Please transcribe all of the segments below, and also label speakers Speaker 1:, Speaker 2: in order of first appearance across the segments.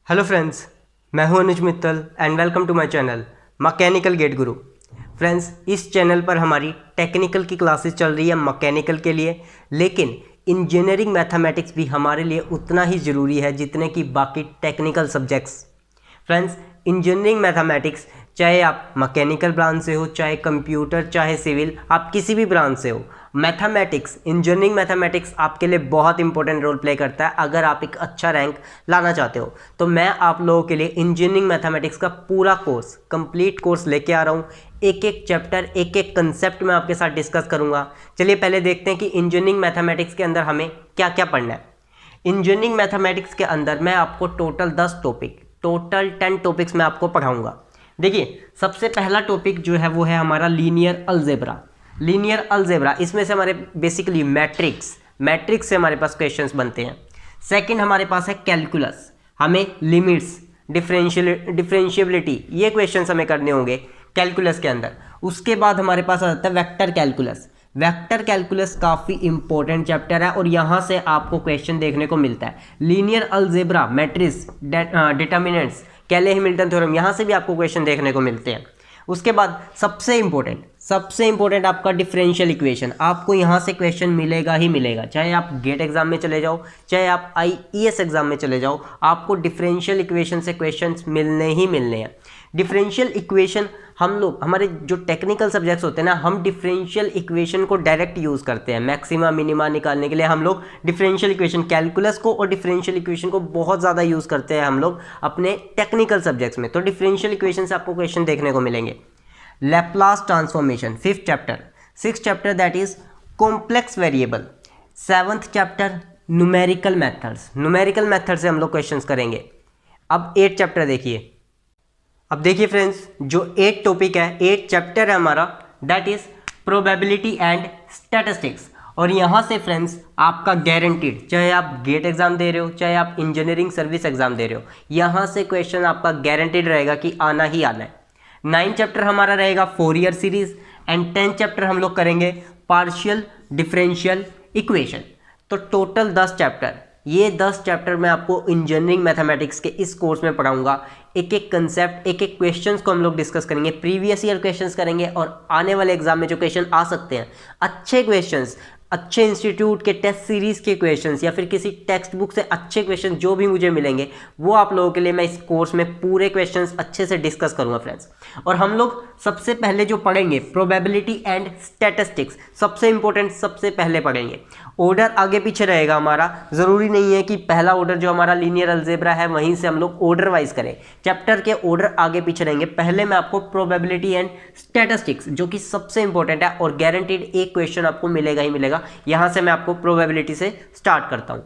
Speaker 1: Hello friends, मैं हूं Anuj Mittal and welcome to my channel mechanical GATE Guru. Friends, इस channel पर हमारी टेक्निकल की क्लासेस चल रही है मैकेनिकल के लिए, लेकिन इंजीनियरिंग मैथमेटिक्स भी हमारे लिए उतना ही ज़रूरी है जितने कि बाकी technical subjects. Friends, engineering mathematics चाहे आप मैकेनिकल ब्रांच से हो, चाहे कंप्यूटर, चाहे सिविल, आप किसी भी ब्रांच से हो, मैथमेटिक्स, इंजीनियरिंग मैथमेटिक्स आपके लिए बहुत इंपॉर्टेंट रोल प्ले करता है। अगर आप एक अच्छा रैंक लाना चाहते हो तो मैं आप लोगों के लिए इंजीनियरिंग मैथमेटिक्स का पूरा कोर्स, कंप्लीट कोर्स लेके आ रहा हूँ। एक एक चैप्टर, एक एक कंसेप्ट मैं आपके साथ डिस्कस करूँगा। चलिए पहले देखते हैं कि इंजीनियरिंग मैथमेटिक्स के अंदर हमें क्या क्या पढ़ना है। इंजीनियरिंग मैथमेटिक्स के अंदर मैं आपको टोटल 10 टॉपिक्स मैं आपको पढ़ाऊंगा। देखिए, सबसे पहला टॉपिक जो है वो है हमारा लीनियर अलजेब्रा। लीनियर अलजेब्रा, इसमें से हमारे बेसिकली मैट्रिक्स से हमारे पास क्वेश्चंस बनते हैं। सेकंड हमारे पास है कैलकुलस, हमें लिमिट्स, डिफरेंशियबिलिटी, ये क्वेश्चंस हमें करने होंगे कैलकुलस के अंदर। उसके बाद हमारे पास आता है वेक्टर कैलकुलस। वेक्टर कैलकुलस काफ़ी इंपॉर्टेंट चैप्टर है और यहाँ से आपको क्वेश्चन देखने को मिलता है। लीनियर अलजेब्रा, मैट्रिक्स, डिटर्मिनेंट्स, कैले हैमिल्टन थ्योरम, यहाँ से भी आपको क्वेश्चन देखने को मिलते हैं। उसके बाद सबसे इंपॉर्टेंट आपका डिफरेंशियल इक्वेशन, आपको यहाँ से क्वेश्चन मिलेगा ही मिलेगा। चाहे आप गेट एग्जाम में चले जाओ, चाहे आप आईईएस एग्जाम में चले जाओ, आपको डिफरेंशियल इक्वेशन से क्वेश्चंस मिलने ही मिलने हैं। डिफरेंशियल इक्वेशन हम लोग, हमारे जो टेक्निकल सब्जेक्ट्स होते हैं ना, हम डिफरेंशियल इक्वेशन को डायरेक्ट यूज़ करते हैं मैक्सिमा मिनिमा निकालने के लिए। हम लोग डिफरेंशियल इक्वेशन, कैलकुलस को और डिफरेंशियल इक्वेशन को बहुत ज़्यादा यूज़ करते हैं हम लोग अपने टेक्निकल सब्जेक्ट्स में। तो डिफरेंशियल इक्वेशन से आपको क्वेश्चन देखने को मिलेंगे। Laplace transformation, 5th chapter. 6th chapter that is complex variable. 7th chapter numerical method से हम लोग क्वेश्चंस करेंगे। अब 8th चैप्टर देखिए। अब देखिए फ्रेंड्स, जो 8th टॉपिक है, 8th चैप्टर है हमारा, that is probability and statistics. और यहाँ से फ्रेंड्स आपका गारंटीड, चाहे आप गेट एग्जाम दे रहे हो, चाहे आप इंजीनियरिंग सर्विस एग्जाम दे रहे हो, यहाँ से क्वेश्चन आपका गारंटीड रहेगा कि आना ही आना है। 9th चैप्टर हमारा रहेगा Fourier series and 10th chapter हम लोग करेंगे पार्शियल डिफरेंशियल इक्वेशन। तो टोटल 10 चैप्टर, ये 10 चैप्टर मैं आपको इंजीनियरिंग मैथमेटिक्स के इस कोर्स में पढ़ाऊंगा। एक एक कंसेप्ट, एक एक क्वेश्चंस को हम लोग डिस्कस करेंगे, प्रीवियस ईयर क्वेश्चंस करेंगे और आने वाले एग्जाम में जो क्वेश्चन आ सकते हैं, अच्छे क्वेश्चंस, अच्छे इंस्टीट्यूट के टेस्ट सीरीज़ के क्वेश्चंस या फिर किसी टेक्स्ट बुक से अच्छे क्वेश्चन जो भी मुझे मिलेंगे, वो आप लोगों के लिए मैं इस कोर्स में पूरे क्वेश्चंस अच्छे से डिस्कस करूंगा फ्रेंड्स। और हम लोग सबसे पहले जो पढ़ेंगे प्रोबेबिलिटी एंड स्टैटिस्टिक्स, सबसे इंपॉर्टेंट, सबसे पहले पढ़ेंगे। ऑर्डर आगे पीछे रहेगा हमारा, ज़रूरी नहीं है कि पहला ऑर्डर जो हमारा लीनियर अलजेब्रा है वहीं से हम लोग ऑर्डर वाइज करें। चैप्टर के ऑर्डर आगे पीछे रहेंगे। पहले मैं आपको प्रोबेबिलिटी एंड स्टैटिस्टिक्स, जो कि सबसे इंपॉर्टेंट है और गारंटीड एक क्वेश्चन आपको मिलेगा ही मिलेगा, यहां से मैं आपको प्रोबेबिलिटी से स्टार्ट करता हूं।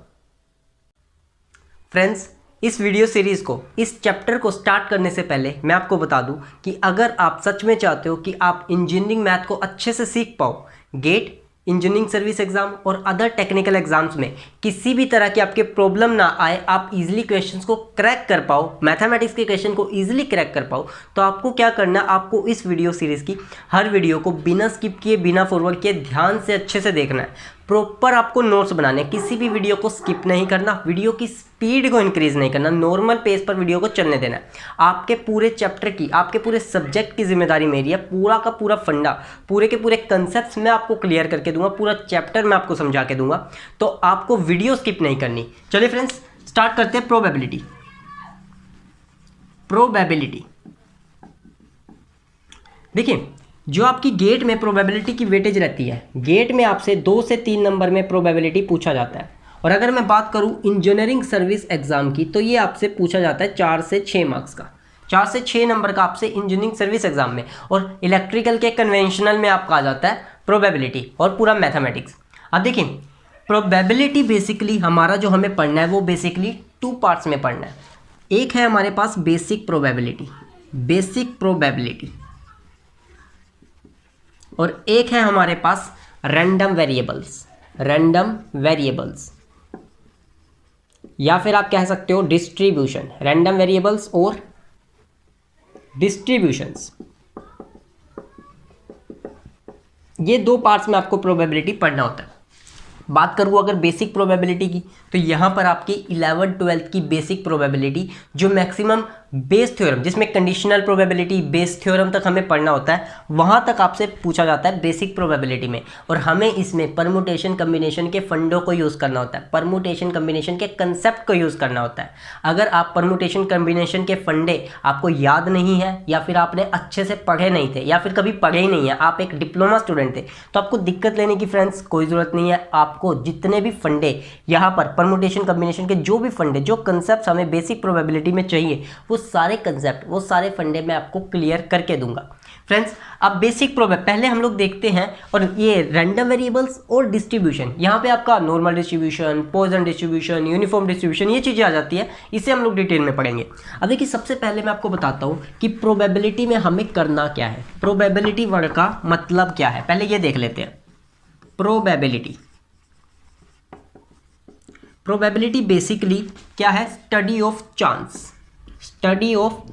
Speaker 1: फ्रेंड्स, इस वीडियो सीरीज को, इस चैप्टर को स्टार्ट करने से पहले मैं आपको बता दूं कि अगर आप सच में चाहते हो कि आप इंजीनियरिंग मैथ को अच्छे से सीख पाओ, गेट, इंजीनियरिंग सर्विस एग्जाम और अदर टेक्निकल एग्जाम्स में किसी भी तरह की आपके प्रॉब्लम ना आए, आप इजीली क्वेश्चंस को क्रैक कर पाओ, मैथमेटिक्स के क्वेश्चन को इजीली क्रैक कर पाओ, तो आपको क्या करना, आपको इस वीडियो सीरीज की हर वीडियो को बिना स्किप किए, बिना फॉरवर्ड किए ध्यान से अच्छे से देखना है। प्रॉपर आपको नोट्स बनाने, किसी भी वीडियो को स्किप नहीं करना, वीडियो की स्पीड को इंक्रीज नहीं करना, नॉर्मल पेस पर वीडियो को चलने देना है। आपके पूरे चैप्टर की, आपके पूरे सब्जेक्ट की जिम्मेदारी मेरी है। पूरा का पूरा फंडा, पूरे के पूरे कंसेप्ट्स मैं आपको क्लियर करके दूंगा, पूरा चैप्टर मैं आपको समझा के दूंगा, तो आपको वीडियो स्किप नहीं करनी। चलिए फ्रेंड्स, स्टार्ट करते हैं। प्रोबेबिलिटी देखिए, जो आपकी गेट में प्रोबेबिलिटी की वेटेज रहती है, गेट में आपसे 2 से 3 नंबर में प्रोबेबिलिटी पूछा जाता है। और अगर मैं बात करूं इंजीनियरिंग सर्विस एग्जाम की, तो ये आपसे पूछा जाता है 4 से 6 मार्क्स का, 4 से 6 नंबर का आपसे इंजीनियरिंग सर्विस एग्जाम में। और इलेक्ट्रिकल के कन्वेंशनल में आपका आ जाता है प्रोबेबिलिटी और पूरा मैथमेटिक्स। अब देखिए, प्रोबेबिलिटी बेसिकली हमारा जो हमें पढ़ना है वो बेसिकली 2 पार्ट्स में पढ़ना है। एक है हमारे पास बेसिक प्रोबेबिलिटी, और एक है हमारे पास रैंडम वेरिएबल्स, या फिर आप कह सकते हो डिस्ट्रीब्यूशन, रैंडम वेरिएबल्स और डिस्ट्रीब्यूशंस। ये 2 पार्ट्स में आपको प्रोबेबिलिटी पढ़ना होता है। बात करूँ अगर बेसिक प्रोबेबिलिटी की, तो यहाँ पर आपकी 11th-12th की बेसिक प्रोबेबिलिटी जो मैक्सिमम बेस थ्योरम, जिसमें कंडीशनल प्रोबेबिलिटी बेस थ्योरम तक हमें पढ़ना होता है, वहाँ तक आपसे पूछा जाता है बेसिक प्रोबेबिलिटी में। और हमें इसमें परमुटेशन कम्बिनेशन के फंडों को यूज़ करना होता है, परमुटेशन कम्बिनेशन के कंसेप्ट को यूज़ करना होता है। अगर आप परमुटेशन कम्बिनेशन के फंडे आपको याद नहीं है, या फिर आपने अच्छे से पढ़े नहीं थे, या फिर कभी पढ़े ही नहीं है, आप एक डिप्लोमा स्टूडेंट थे, तो आपको दिक्कत लेने की फ्रेंड्स कोई ज़रूरत नहीं है। आपको जितने भी फंडे यहाँ पर परमुटेशन कम्बिनेशन के जो भी फंडे, जो कंसेप्ट हमें बेसिक प्रोबेबिलिटी में चाहिए, वो सारे कंसेप्ट, वो सारे फंडे मैं आपको क्लियर करके दूंगा फ्रेंड्स। अब बेसिक पहले हम लोग देखते हैं, और ये रैंडम वेरिएबल्स और डिस्ट्रीब्यूशन, यहाँ पे आपका normal distribution, Poisson distribution, uniform distribution, ये चीज़ें आ जाती है, इसे हम लोग डिटेल में पढ़ेंगे। अब देखिए सबसे पहले मैं आपको बताता हूँ कि प्रोबेबिलिटी में हमें करना क्या है, प्रोबेबिलिटी वर्ड का मतलब क्या है, पहले ये देख लेते हैं। प्रोबेबिलिटी बेसिकली क्या है? Study of chance, study of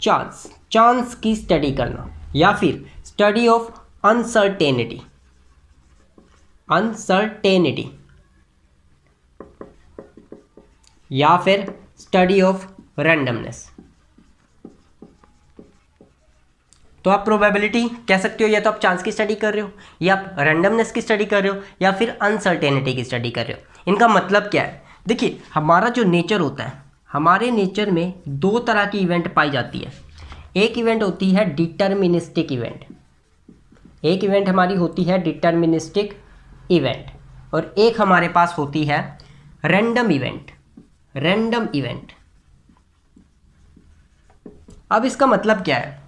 Speaker 1: chance, chance की स्टडी करना, या फिर स्टडी ऑफ अनसर्टेनिटी, अनसर्टेनिटी, या फिर स्टडी ऑफ रैंडमनेस। तो आप प्रोबेबिलिटी कह सकते हो, या तो आप चांस की स्टडी कर रहे हो, या आप रैंडमनेस की स्टडी कर रहे हो, या फिर अनसर्टेनिटी की स्टडी कर रहे हो। इनका मतलब क्या है? देखिए हमारा जो नेचर होता है, हमारे नेचर में दो तरह की इवेंट पाई जाती है। एक इवेंट होती है डिटर्मिनिस्टिक इवेंट, एक इवेंट हमारी होती है डिटर्मिनिस्टिक इवेंट, और एक हमारे पास होती है रैंडम इवेंट, रैंडम इवेंट। अब इसका मतलब क्या है?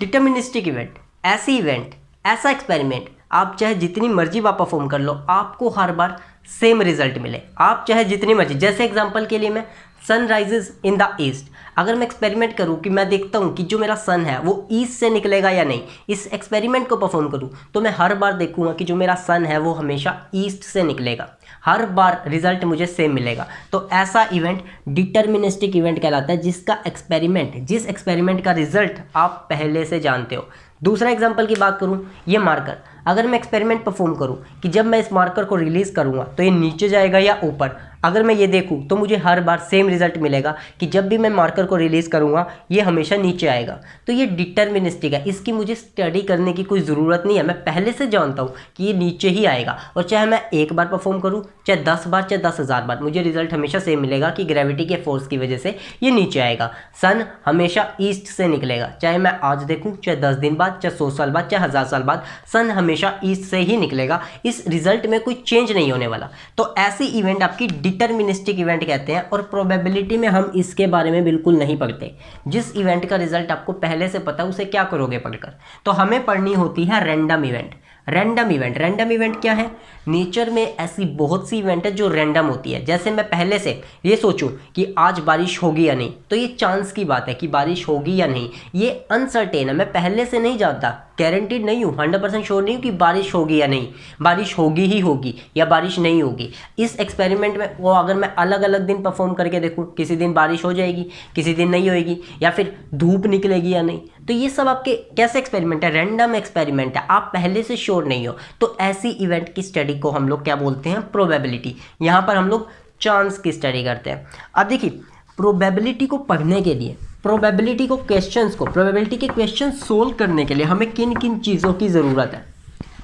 Speaker 1: डिटर्मिनिस्टिक इवेंट, ऐसी इवेंट, ऐसा एक्सपेरिमेंट, आप चाहे जितनी मर्जी बार परफॉर्म कर लो, आपको हर बार सेम रिजल्ट मिले, आप चाहे जितनी मर्जी। जैसे एग्जांपल के लिए मैं sun rises in the east, अगर मैं एक्सपेरिमेंट करूं कि मैं देखता हूं कि जो मेरा सन है वो ईस्ट से निकलेगा या नहीं, इस एक्सपेरिमेंट को परफॉर्म करूं, तो मैं हर बार देखूंगा कि जो मेरा सन है वो हमेशा ईस्ट से निकलेगा, हर बार रिजल्ट मुझे सेम मिलेगा। तो ऐसा इवेंट डिटर्मिनिस्टिक इवेंट कहलाता है, जिसका एक्सपेरिमेंट, जिस एक्सपेरिमेंट का रिजल्ट आप पहले से जानते हो। दूसरा एग्जांपल की बात करूं, ये मार्कर, अगर मैं एक्सपेरिमेंट परफॉर्म करूं कि जब मैं इस मार्कर को रिलीज़ करूंगा तो ये नीचे जाएगा या ऊपर, अगर मैं ये देखूं तो मुझे हर बार सेम रिजल्ट मिलेगा कि जब भी मैं मार्कर को रिलीज़ करूंगा ये हमेशा नीचे आएगा। तो ये डिटर्मिनिस्टिक है, इसकी मुझे स्टडी करने की कोई ज़रूरत नहीं है, मैं पहले से जानता हूँ कि ये नीचे ही आएगा, और चाहे मैं एक बार परफॉर्म करूँ, चाहे 10 बार, चाहे 10,000 बार, मुझे रिजल्ट हमेशा सेम मिलेगा कि ग्रेविटी के फोर्स की वजह से ये नीचे आएगा। सन हमेशा ईस्ट से निकलेगा, चाहे मैं आज देखूँ, चाहे 10 दिन बाद, चाहे 100 साल बाद, चाहे 1000 साल बाद, सन हमेशा ईस्ट से ही निकलेगा, इस रिजल्ट में कोई चेंज नहीं होने वाला। तो ऐसी इवेंट आपकी डिटर्मिनिस्टिक इवेंट कहते हैं, और प्रोबेबिलिटी में हम इसके बारे में बिल्कुल नहीं पढ़ते। जिस इवेंट का रिजल्ट आपको पहले से पता, उसे क्या करोगे पढ़कर? तो हमें पढ़नी होती है random event. Random event, random event क्या है? नेचर में ऐसी बहुत सी इवेंट है जो रैंडम होती है। जैसे मैं पहले से ये सोचूं कि आज बारिश होगी या नहीं, तो ये चांस की बात है कि बारिश होगी या नहीं, ये अनसर्टेन है, मैं पहले से नहीं जानता, गारंटीड नहीं हूँ, 100% श्योर नहीं हूँ कि बारिश होगी या नहीं, बारिश होगी ही होगी या बारिश नहीं होगी। इस एक्सपेरिमेंट में वो अगर मैं अलग अलग दिन परफॉर्म करके देखूँ, किसी दिन बारिश हो जाएगी, किसी दिन नहीं होएगी, या फिर धूप निकलेगी या नहीं, तो ये सब आपके कैसे एक्सपेरिमेंट है? रैंडम एक्सपेरिमेंट है, आप पहले से श्योर नहीं हो। तो ऐसी इवेंट की स्टडी को हम लोग क्या बोलते हैं? प्रोबेबिलिटी। यहाँ पर हम लोग चांस की स्टडी करते हैं। अब देखिए प्रोबेबिलिटी को पढ़ने के लिए, प्रोबेबिलिटी को क्वेश्चंस को, प्रोबेबिलिटी के क्वेश्चन सोल्व करने के लिए हमें किन किन चीज़ों की ज़रूरत है?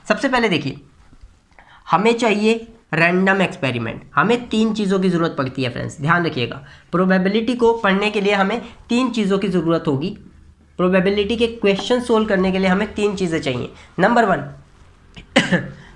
Speaker 1: सबसे पहले देखिए हमें चाहिए रैंडम एक्सपेरिमेंट। हमें 3 चीज़ों की ज़रूरत पड़ती है फ्रेंड्स, ध्यान रखिएगा। प्रोबेबिलिटी को पढ़ने के लिए हमें 3 चीज़ों की ज़रूरत होगी। प्रोबेबिलिटी के क्वेश्चन सोल्व करने के लिए हमें 3 चीज़ें चाहिए। Number 1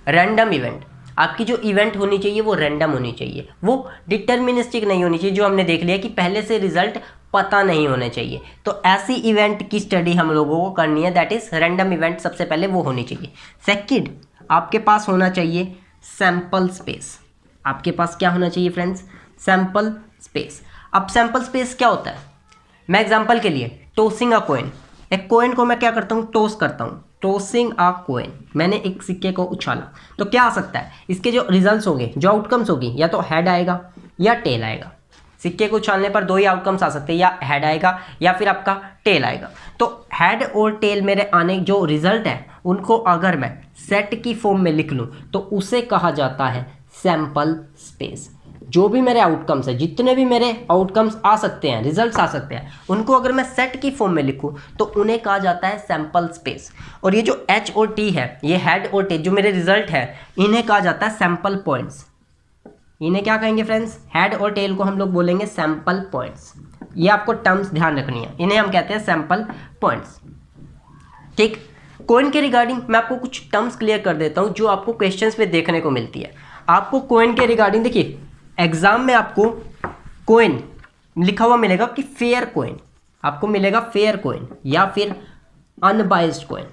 Speaker 1: random event. आपकी जो इवेंट होनी चाहिए वो रैंडम होनी चाहिए, वो डिटर्मिनिस्टिक नहीं होनी चाहिए, जो हमने देख लिया कि पहले से रिजल्ट पता नहीं होने चाहिए। तो ऐसी इवेंट की स्टडी हम लोगों को करनी है, दैट इज रैंडम इवेंट, सबसे पहले वो होनी चाहिए। सेकंड, आपके पास होना चाहिए सैंपल स्पेस। आपके पास क्या होना चाहिए फ्रेंड्स? Sample space. अब सैंपल स्पेस क्या होता है? मैं एग्जांपल के लिए टॉसिंग अ कॉइन, एक कॉइन को मैं क्या करता हूँ? टॉस करता हूँ, टॉसिंग अ कॉइन। मैंने एक सिक्के को उछाला, तो क्या आ सकता है? इसके जो रिजल्ट्स होंगे, जो आउटकम्स होगी, या तो हेड आएगा या टेल आएगा। सिक्के को उछालने पर 2 ही आउटकम्स आ सकते हैं, या हेड आएगा या फिर आपका टेल आएगा। तो हेड और टेल मेरे आने जो रिजल्ट है, उनको अगर मैं सेट की फॉर्म में लिख लूँ तो उसे कहा जाता है सैंपल स्पेस। जो भी मेरे आउटकम्स है, जितने भी मेरे आउटकम्स आ सकते हैं, रिजल्ट्स आ सकते हैं, उनको अगर मैं सेट की फॉर्म में लिखूं तो उन्हें कहा जाता है सैंपल स्पेस। और ये जो एच और टी है, ये हेड और टेल जो मेरे रिजल्ट है, इन्हें कहा जाता है सैंपल पॉइंट्स। इन्हें क्या कहेंगे फ्रेंड्स? हेड और टेल को हम लोग बोलेंगे सैंपल पॉइंट्स। ये आपको टर्म्स ध्यान रखनी है, इन्हें हम कहते हैं सैंपल पॉइंट्स। ठीक, कॉइन के रिगार्डिंग मैं आपको कुछ टर्म्स क्लियर कर देता हूं जो आपको क्वेश्चंस पे देखने को मिलती है। आपको कॉइन के रिगार्डिंग देखिए, एग्जाम में आपको कॉइन लिखा हुआ मिलेगा कि फेयर कॉइन, आपको मिलेगा फेयर कॉइन या फिर अनबाइज्ड कॉइन।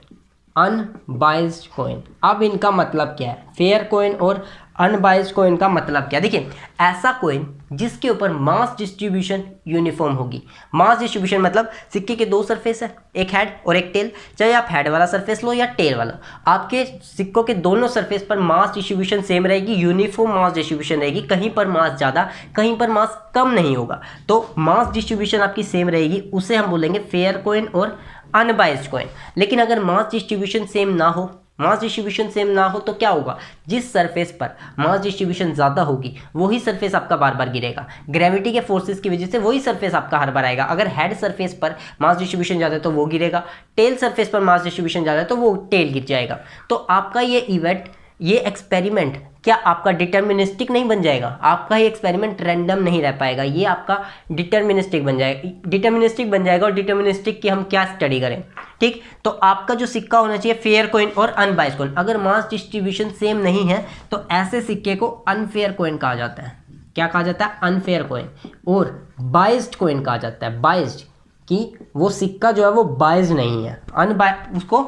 Speaker 1: अनबाइज्ड कॉइन, अब इनका मतलब क्या है? फेयर कॉइन और अनबाइज्ड कॉइन का मतलब क्या? देखिए, ऐसा कॉइन जिसके ऊपर मास डिस्ट्रीब्यूशन यूनिफॉर्म होगी। मास डिस्ट्रीब्यूशन मतलब सिक्के के दो सरफेस है, एक हेड और एक टेल। चाहे आप हेड वाला सरफेस लो या टेल वाला, आपके सिक्कों के दोनों सरफेस पर मास डिस्ट्रीब्यूशन सेम रहेगी, यूनिफॉर्म मास डिस्ट्रीब्यूशन रहेगी। कहीं पर मास ज़्यादा, कहीं पर मास कम नहीं होगा। तो मास डिस्ट्रीब्यूशन आपकी सेम रहेगी, उसे हम बोलेंगे फेयर कॉइन और अनबाइज्ड कॉइन। लेकिन अगर मास डिस्ट्रीब्यूशन सेम ना हो, मास डिस्ट्रीब्यूशन सेम ना हो तो क्या होगा? जिस सरफेस पर मास डिस्ट्रीब्यूशन ज़्यादा होगी वही सरफेस आपका बार बार गिरेगा। ग्रेविटी के फोर्सेस की वजह से वही सरफेस आपका हर बार आएगा। अगर हेड सरफेस पर मास डिस्ट्रीब्यूशन ज़्यादा है तो वो गिरेगा, टेल सरफेस पर मास डिस्ट्रीब्यूशन ज़्यादा है तो वो टेल गिर जाएगा। तो आपका ये इवेंट, ये एक्सपेरिमेंट क्या आपका डिटर्मिनिस्टिक नहीं बन जाएगा? आपका ये एक्सपेरिमेंट रैंडम नहीं रह पाएगा, ये आपका डिटर्मिनिस्टिक बन जाएगा। डिटर्मिनिस्टिक बन जाएगा और डिटर्मिनिस्टिक की हम क्या स्टडी करें? ठीक, तो आपका जो सिक्का होना चाहिए फेयर कॉइन और अनबाइज्ड कॉइन। अगर मास डिस्ट्रीब्यूशन सेम नहीं है तो ऐसे सिक्के को अनफेयर कॉइन कहा जाता है। क्या कहा जाता है? Unfair coin. और बाइज्ड कॉइन कहा जाता है, बाइज्ड, कि वो सिक्का जो है वो बाइज्ड नहीं है। उसको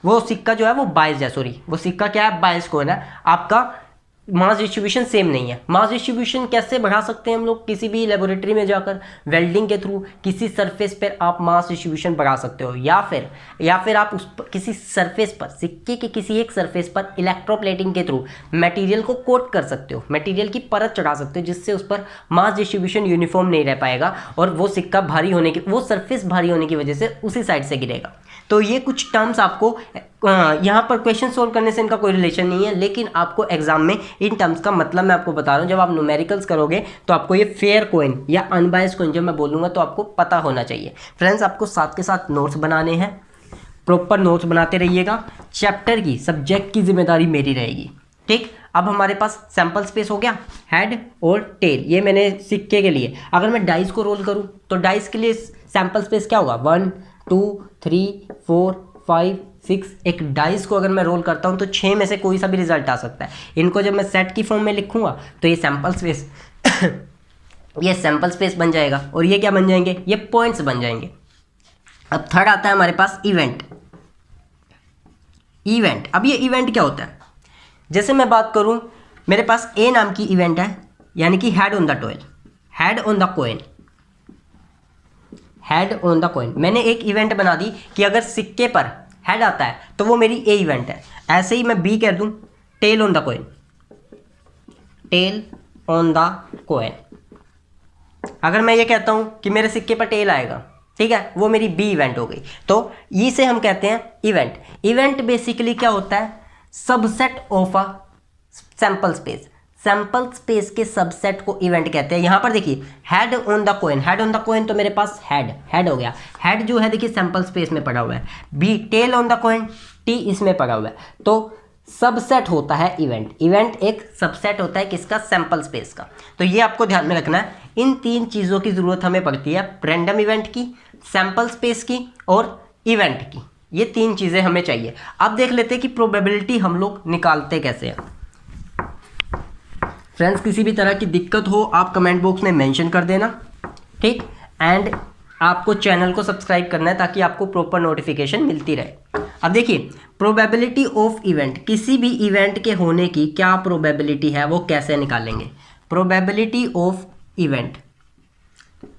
Speaker 1: वो सिक्का जो है वो बाइज्ड है, सॉरी, वो सिक्का क्या है? बाइज्ड कॉइन है। आपका मास डिस्ट्रीब्यूशन सेम नहीं है। मास डिस्ट्रीब्यूशन कैसे बढ़ा सकते हैं हम लोग? किसी भी लेबोरेटरी में जाकर वेल्डिंग के थ्रू किसी सरफेस पर आप मास डिस्ट्रीब्यूशन बढ़ा सकते हो, या फिर आप उस किसी सरफेस पर, सिक्के के किसी एक सरफेस पर इलेक्ट्रोप्लेटिंग के थ्रू मटेरियल को कोट कर सकते हो, मटेरियल की परत चढ़ा सकते हो, जिससे उस पर मास डिस्ट्रीब्यूशन यूनिफॉर्म नहीं रह पाएगा और वो सिक्का भारी होने की, वो सरफेस भारी होने की वजह से उसी साइड से गिरेगा। तो ये कुछ टर्म्स आपको यहाँ पर क्वेश्चन सोल्व करने से इनका कोई रिलेशन नहीं है, लेकिन आपको एग्जाम में इन टर्म्स का मतलब मैं आपको बता रहा हूँ। जब आप न्यूमेरिकल्स करोगे तो आपको ये फेयर कॉइन या अनबाइज्ड कॉइन जब मैं बोलूँगा तो आपको पता होना चाहिए। फ्रेंड्स, आपको साथ के साथ नोट्स बनाने हैं, प्रॉपर नोट्स बनाते रहिएगा। चैप्टर की, सब्जेक्ट की जिम्मेदारी मेरी रहेगी। ठीक, अब हमारे पास सैंपल स्पेस हो गया, हेड और टेल, ये मैंने सिक्के के लिए। अगर मैं डाइस को रोल करूँ तो डाइस के लिए सैंपल स्पेस क्या होगा? 1 2 3 4 5 6। एक डाइस को अगर मैं रोल करता हूँ तो 6 में से कोई सा भी रिजल्ट आ सकता है। इनको जब मैं सेट की फॉर्म में लिखूंगा तो ये सैंपल स्पेस ये सैंपल स्पेस बन जाएगा और ये क्या बन जाएंगे? ये पॉइंट्स बन जाएंगे। अब थर्ड आता है हमारे पास इवेंट। इवेंट, अब ये इवेंट क्या होता है? जैसे मैं बात करूं, मेरे पास ए नाम की इवेंट है, यानी कि head on the toil, head on the coin, head on the coin. मैंने एक इवेंट बना दी कि अगर सिक्के पर हेड आता है तो वो मेरी ए इवेंट है। ऐसे ही मैं बी कह दूं, tail on the coin, tail on the coin. अगर मैं ये कहता हूं कि मेरे सिक्के पर टेल आएगा, ठीक है, वो मेरी बी इवेंट हो गई। तो इसे हम कहते हैं इवेंट। इवेंट बेसिकली क्या होता है? Subset of a sample space. Sample space के सबसेट को इवेंट कहते हैं। यहां पर देखिए, head on the coin, head on the coin, तो मेरे पास हेड हो गया। हेड जो है देखिए सैंपल स्पेस में पड़ा हुआ है। B, tail on the coin, T इसमें पड़ा हुआ है। तो सबसेट होता है इवेंट। इवेंट एक सबसेट होता है किसका? सैंपल स्पेस का। तो ये आपको ध्यान में रखना है। इन तीन चीज़ों की ज़रूरत हमें पड़ती है, रैंडम इवेंट की, सैंपल स्पेस की और इवेंट की। ये तीन चीज़ें हमें चाहिए। अब देख लेते हैं कि प्रोबेबिलिटी हम लोग निकालते कैसे हैं। फ्रेंड्स, किसी भी तरह की दिक्कत हो आप कमेंट बॉक्स में मेंशन कर देना, ठीक। एंड आपको चैनल को सब्सक्राइब करना है ताकि आपको प्रॉपर नोटिफिकेशन मिलती रहे। अब देखिए, प्रोबेबिलिटी ऑफ इवेंट, किसी भी इवेंट के होने की क्या प्रोबेबिलिटी है वो कैसे निकालेंगे? प्रोबेबिलिटी ऑफ इवेंट,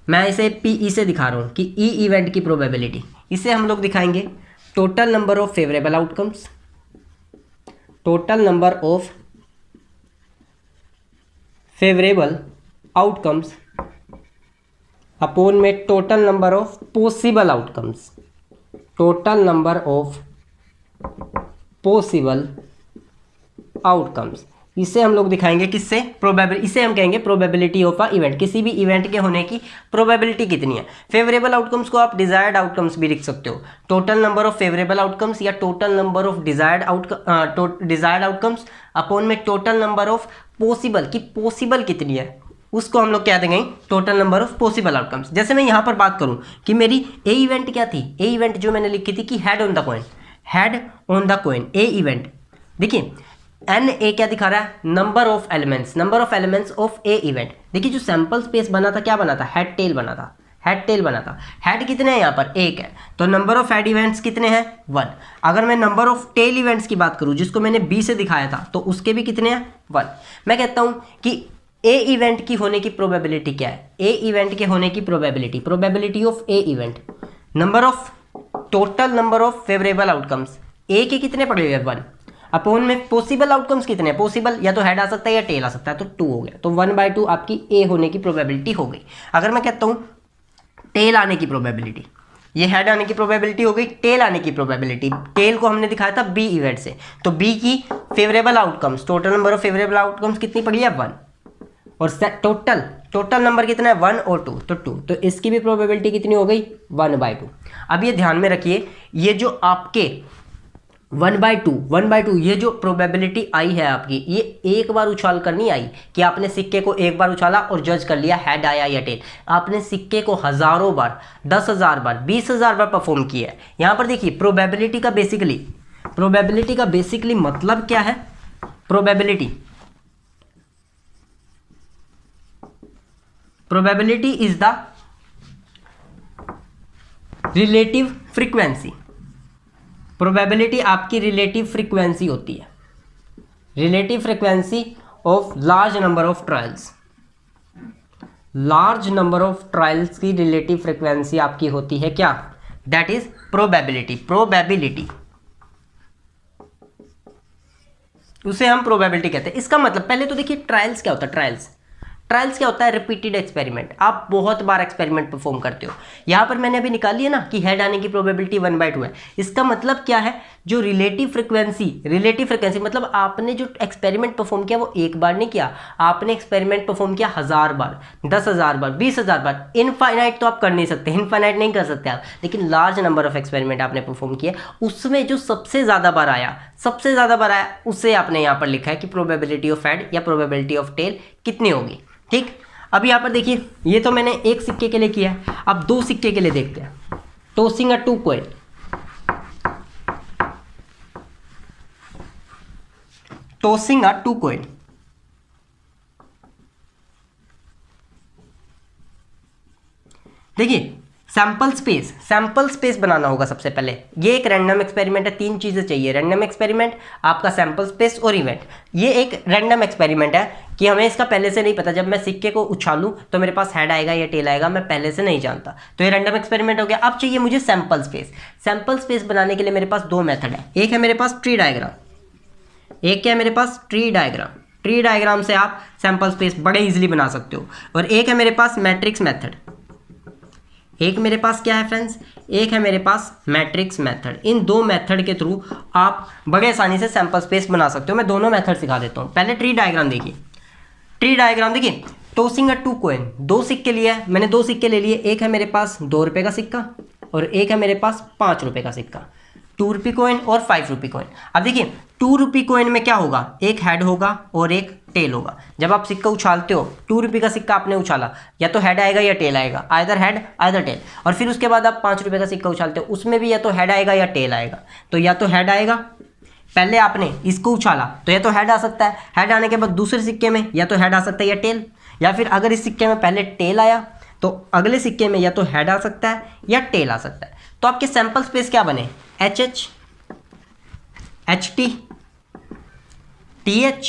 Speaker 1: मैं इसे पीई से दिखा रहा हूँ कि ई इवेंट की प्रोबेबिलिटी, इसे हम लोग दिखाएंगे total number of favourable outcomes, total number of favourable outcomes upon में total number of possible outcomes, total number of possible outcomes. इसे हम लोग दिखाएंगे किससे, प्रोबेबिलिटी, इसे हम कहेंगे प्रोबेबिलिटी ऑफ अ इवेंट, किसी भी इवेंट के होने की प्रोबेबिलिटी कितनी है। फेवरेबल आउटकम्स को आप डिजायर्ड आउटकम्स भी लिख सकते हो, total number of favourable outcomes या total number of desired outcomes upon में टोटल नंबर ऑफ पॉसिबल, की पॉसिबल कितनी है उसको हम लोग क्या देंगे, total number of possible outcomes. जैसे मैं यहाँ पर बात करूँ कि मेरी ए इवेंट क्या थी, ए इवेंट जो मैंने लिखी थी कि head on the coin, head on the coin A event. देखिए एन ए क्या दिखा रहा है, number of elements of a event. देखिए जो सैंपल स्पेस बना था क्या बना था, हेड टेल बना था, हेड टेल बना था। हेड कितने हैं यहाँ पर, एक है, तो नंबर ऑफ हेड इवेंट्स कितने हैं, 1। अगर मैं नंबर ऑफ टेल इवेंट्स की बात करूँ जिसको मैंने बी से दिखाया था, तो उसके भी कितने हैं, 1। मैं कहता हूँ कि ए इवेंट की होने की प्रोबेबिलिटी क्या है, ए इवेंट के होने की probability of a event, number of total number of favourable outcomes, A के कितने पड़े हुए, 1, अपॉन में पॉसिबल आउटकम्स कितने हैं, पॉसिबल या तो हेड आ सकता है या टेल आ सकता है, तो 2 हो गया, तो 1/2 आपकी ए होने की प्रोबेबिलिटी हो गई। अगर मैं कहता हूँ टेल आने की प्रोबेबिलिटी, ये हेड आने की प्रोबेबिलिटी हो गई, टेल आने की प्रोबेबिलिटी, टेल को हमने दिखाया था बी इवेंट से, तो बी की favourable outcomes, total number of favourable outcomes कितनी पड़ी है, 1, और टोटल नंबर कितना है, 1 और 2, तो 2, तो इसकी भी प्रोबेबिलिटी कितनी हो गई, 1/2। अब ये ध्यान में रखिए, ये जो आपके 1/2 ये जो प्रोबेबिलिटी आई है आपकी, ये एक बार उछाल कर नहीं आई कि आपने सिक्के को एक बार उछाला और जज कर लिया हेड आया या टेल। आपने सिक्के को हजारों बार, 10,000 बार, 20,000 बार परफॉर्म किया है। यहाँ पर देखिए प्रोबेबिलिटी का बेसिकली मतलब क्या है, probability is the relative frequency. Probability आपकी रिलेटिव फ्रीक्वेंसी होती है, relative frequency of large number of trials. Large number of trials की रिलेटिव फ्रीक्वेंसी आपकी होती है क्या, दैट इज प्रोबेबिलिटी, उसे हम प्रोबेबिलिटी कहते हैं। इसका मतलब पहले तो देखिए ट्रायल्स क्या होता है, ट्रायल्स क्या होता है, रिपीटेड एक्सपेरिमेंट। आप बहुत बार एक्सपेरिमेंट परफॉर्म करते हो। यहाँ पर मैंने अभी निकाल लिया ना कि हेड आने की प्रोबेबिलिटी 1/2 है। इसका मतलब क्या है, जो रिलेटिव फ्रीक्वेंसी मतलब आपने जो एक्सपेरिमेंट परफॉर्म किया वो एक बार नहीं किया, आपने एक्सपेरिमेंट परफॉर्म किया 1000 बार, 10,000 बार, 20,000 बार। इनफाइनाइट तो आप कर नहीं सकते, इनफाइनाइट नहीं कर सकते आप, लेकिन लार्ज नंबर ऑफ एक्सपेरिमेंट आपने परफॉर्म किया, उसमें जो सबसे ज़्यादा बार आया उससे आपने यहाँ पर लिखा है कि प्रोबेबिलिटी ऑफ हेड या प्रोबेबिलिटी ऑफ टेल कितनी होगी। ठीक, अब यहाँ पर देखिए ये तो मैंने एक सिक्के के लिए किया है, अब 2 सिक्के के लिए देखते हैं। टॉसिंग अ 2 कॉइन, टॉसिंग अ 2 कॉइन। देखिए सैंपल स्पेस बनाना होगा सबसे पहले। ये एक रैंडम एक्सपेरिमेंट है, 3 चीज़ें चाहिए, रैंडम एक्सपेरिमेंट, आपका सैंपल स्पेस और इवेंट। ये एक रैंडम एक्सपेरिमेंट है कि हमें इसका पहले से नहीं पता, जब मैं सिक्के को उछालूं तो मेरे पास हेड आएगा या टेल आएगा, मैं पहले से नहीं जानता, तो ये रैंडम एक्सपेरिमेंट हो गया। अब चाहिए मुझे सैंपल स्पेस बनाने के लिए मेरे पास 2 मेथड है। एक है मेरे पास ट्री डायग्राम, एक क्या है मेरे पास, ट्री डायग्राम से आप सैंपल स्पेस बड़े इजीली बना सकते हो। और एक है मेरे पास मैट्रिक्स मेथड, एक मेरे पास क्या है फ्रेंड्स, एक है मेरे पास मैट्रिक्स मेथड। इन 2 मेथड के थ्रू आप बड़े आसानी से सैंपल स्पेस बना सकते हो। मैं दोनों मेथड सिखा देता हूँ। पहले ट्री डायग्राम देखिए, टॉसिंग अ 2 कॉइन, 2 सिक्के लिए है मैंने, 2 सिक्के ले लिए। एक है मेरे पास 2 रुपये का सिक्का और एक है मेरे पास 5 रुपये का सिक्का, 2 रुपये कॉइन और 5 रुपये कॉइन। अब देखिए 2 रुपये कॉइन में क्या होगा, एक हेड होगा और एक टेल होगा। जब आप सिक्का उछालते हो, 2 रुपये का सिक्का आपने उछाला, या तो हेड आएगा या टेल आएगा, आइदर हेड आइदर टेल। और फिर उसके बाद आप 5 रुपये का सिक्का उछालते हो, उसमें भी या तो हेड आएगा या टेल आएगा। तो या तो हेड आएगा, पहले आपने इसको उछाला तो या तो हेड आ सकता है, हेड आने के बाद दूसरे सिक्के में या तो हेड आ सकता है या टेल, या फिर अगर इस सिक्के में पहले टेल आया तो अगले सिक्के में या तो हेड आ सकता है या टेल आ सकता है। तो आपके सैंपल स्पेस क्या बने, HH, HT, TH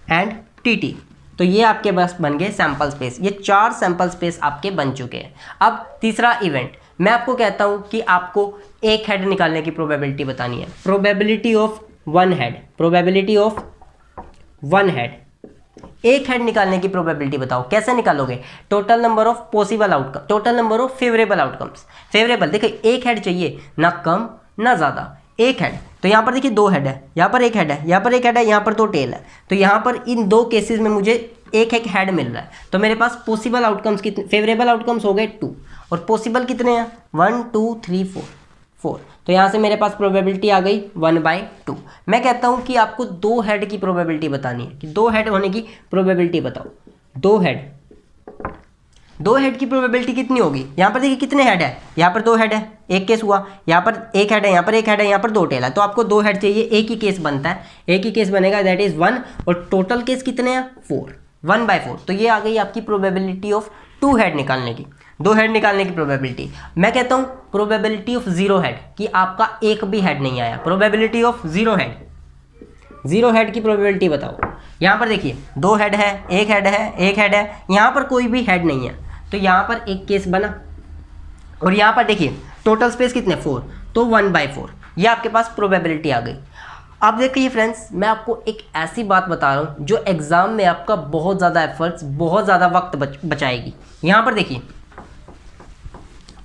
Speaker 1: and TT। तो ये आपके पास बन गए सैंपल स्पेस। ये 4 सैंपल स्पेस आपके बन चुके हैं। अब तीसरा इवेंट, मैं आपको कहता हूं कि आपको एक हेड निकालने की प्रोबेबिलिटी बतानी है, प्रोबेबिलिटी ऑफ वन हेड, एक हेड निकालने की प्रोबेबिलिटी बताओ। कैसे निकालोगे, total number of possible outcome, total number of favourable outcomes. Favourable देखिए एक हेड चाहिए, ना कम ना ज़्यादा, एक हेड, तो यहाँ पर देखिए दो हेड है, यहाँ पर एक हेड है, यहाँ पर एक हेड है, यहाँ पर दो टेल है, तो यहाँ पर इन दो केसेस में मुझे एक एक हेड मिल रहा है। तो मेरे पास पॉसिबल आउटकम्स कितने, फेवरेबल आउटकम्स हो गए 2 और पॉसिबल कितने हैं 1 2 3 4। तो यहाँ से मेरे पास प्रोबेबिलिटी आ गई 1/2। मैं कहता हूँ कि आपको 2 हेड की प्रोबेबिलिटी बतानी है, कि 2 हेड होने की प्रोबेबिलिटी बताओ। 2 हेड की प्रोबेबिलिटी कितनी होगी? यहाँ पर देखिए कितने हेड है, यहाँ पर 2 हेड है, एक केस हुआ, यहाँ पर एक हेड है, यहाँ पर एक हेड है, यहाँ पर 2 टेल है, तो आपको 2 हेड चाहिए, एक ही केस बनता है, एक ही केस बनेगा, दैट इज 1, और टोटल केस कितने हैं 4, 1/4। तो ये आ गई आपकी प्रोबेबिलिटी ऑफ 2 हेड निकालने की, 2 हेड निकालने की प्रोबेबिलिटी। मैं कहता हूँ प्रोबेबिलिटी ऑफ 0 हेड, कि आपका एक भी हेड नहीं आया, प्रोबेबिलिटी ऑफ 0 हेड, 0 हेड की प्रोबेबिलिटी बताओ। यहाँ पर देखिए 2 हेड है, एक हेड है, एक हेड है, यहाँ पर कोई भी हेड नहीं है, तो यहाँ पर एक केस बना, और यहाँ पर देखिए टोटल स्पेस कितने 4, तो 1/4, ये आपके पास प्रोबेबिलिटी आ गई। अब देखिए फ्रेंड्स, मैं आपको एक ऐसी बात बता रहा हूँ जो एग्जाम में आपका बहुत ज़्यादा एफर्ट्स, बहुत ज़्यादा वक्त बचाएगी। यहाँ पर देखिए,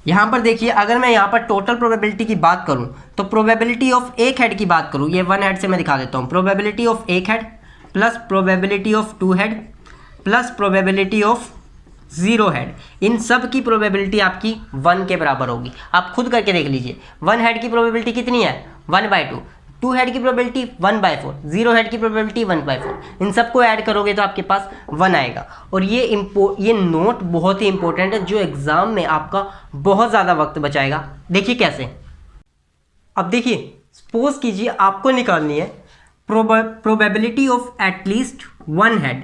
Speaker 1: यहाँ पर देखिए, अगर मैं यहाँ पर टोटल प्रोबेबिलिटी की बात करूँ, तो प्रोबेबिलिटी ऑफ एक हेड की बात करूँ, ये 1 हेड से मैं दिखा देता हूँ, प्रोबेबिलिटी ऑफ एक head plus probability of 2 head plus probability of 0 head, इन सब की प्रोबेबिलिटी आपकी 1 के बराबर होगी। आप खुद करके देख लीजिए, 1 हेड की प्रोबेबिलिटी कितनी है 1/2, 2 हेड की प्रोबेबिलिटी 1/4, 0 हेड की प्रोबेबिलिटी 1/4, इन सबको ऐड करोगे तो आपके पास 1 आएगा। और ये नोट बहुत ही इंपॉर्टेंट है, जो एग्जाम में आपका बहुत ज़्यादा वक्त बचाएगा। देखिए कैसे, अब देखिए सपोज कीजिए आपको निकालनी है probability of at least 1 head,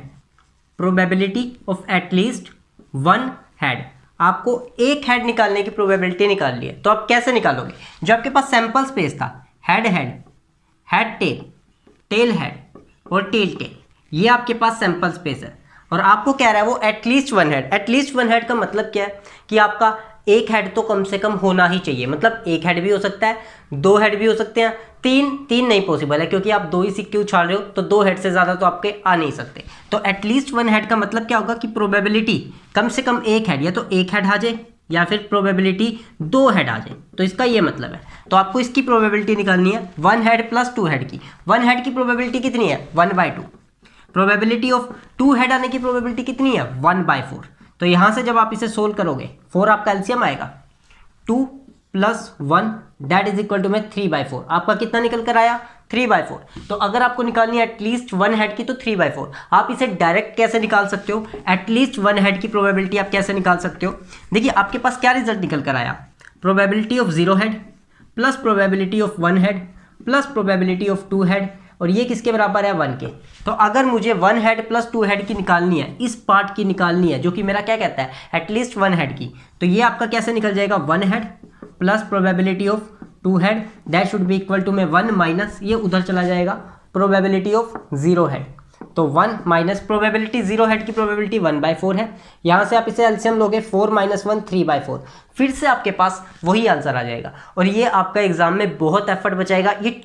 Speaker 1: probability of at least 1 head, आपको एक हेड निकालने की प्रोबेबिलिटी निकालनी है। तो आप कैसे निकालोगे? जो आपके पास सैंपल स्पेस था, head head, head tail, tail head और टेल टेल, ये आपके पास सैंपल स्पेस है, और आपको कह रहा है वो एटलीस्ट 1 हेड। एटलीस्ट 1 हेड का मतलब क्या है कि आपका एक हेड तो कम से कम होना ही चाहिए, मतलब एक हेड भी हो सकता है, 2 हेड भी हो सकते हैं, तीन नहीं पॉसिबल है, क्योंकि आप 2 ही सिक्के उछाल रहे हो, तो 2 हेड से ज़्यादा तो आपके आ नहीं सकते। तो एटलीस्ट 1 हेड का मतलब क्या होगा कि प्रोबेबिलिटी कम से कम एक हेड, या तो एक हेड आ जाए या फिर प्रोबेबिलिटी 2 हेड आ जाए, तो इसका ये मतलब है। तो आपको इसकी प्रोबेबिलिटी निकालनी है 1 हेड प्लस 2 हेड की। 1 हेड की प्रोबेबिलिटी कितनी है 1/2, प्रोबेबिलिटी ऑफ 2 हेड आने की प्रोबेबिलिटी कितनी है 1/4। तो यहाँ से जब आप इसे सोल्व करोगे, 4 आपका एलसीएम आएगा, 2 + 1 दैट इज इक्वल टू में 3/4। आपका कितना निकल कर आया 3/4। तो अगर आपको निकालनी है एटलीस्ट 1 हेड की, तो 3/4। आप इसे डायरेक्ट कैसे निकाल सकते हो? एटलीस्ट 1 हेड की प्रोबेबिलिटी आप कैसे निकाल सकते हो? देखिए आपके पास क्या रिजल्ट निकल कर आया, probability of 0 head plus probability of 1 head plus probability of 2 head, और ये किसके बराबर है 1 के। तो अगर मुझे 1 हेड प्लस 2 हेड की निकालनी है, इस पार्ट की निकालनी है जो कि मेरा क्या कहता है एटलीस्ट 1 हेड की, तो ये आपका कैसे निकल जाएगा 1 head plus probability of 2 head that should be equal to में 1 माइनस, ये उधर चला जाएगा, प्रोबेबिलिटी ऑफ 0 हेड। तो 1 माइनस प्रोबेबिलिटी 0 हेड की प्रोबेबिलिटी 1/4 है। यहाँ से आप इसे एलसीएम लोगे 4 - 1 3/4, फिर से आपके पास वही आंसर आ जाएगा। और ये आपका एग्जाम में बहुत एफर्ट बचाएगा। ये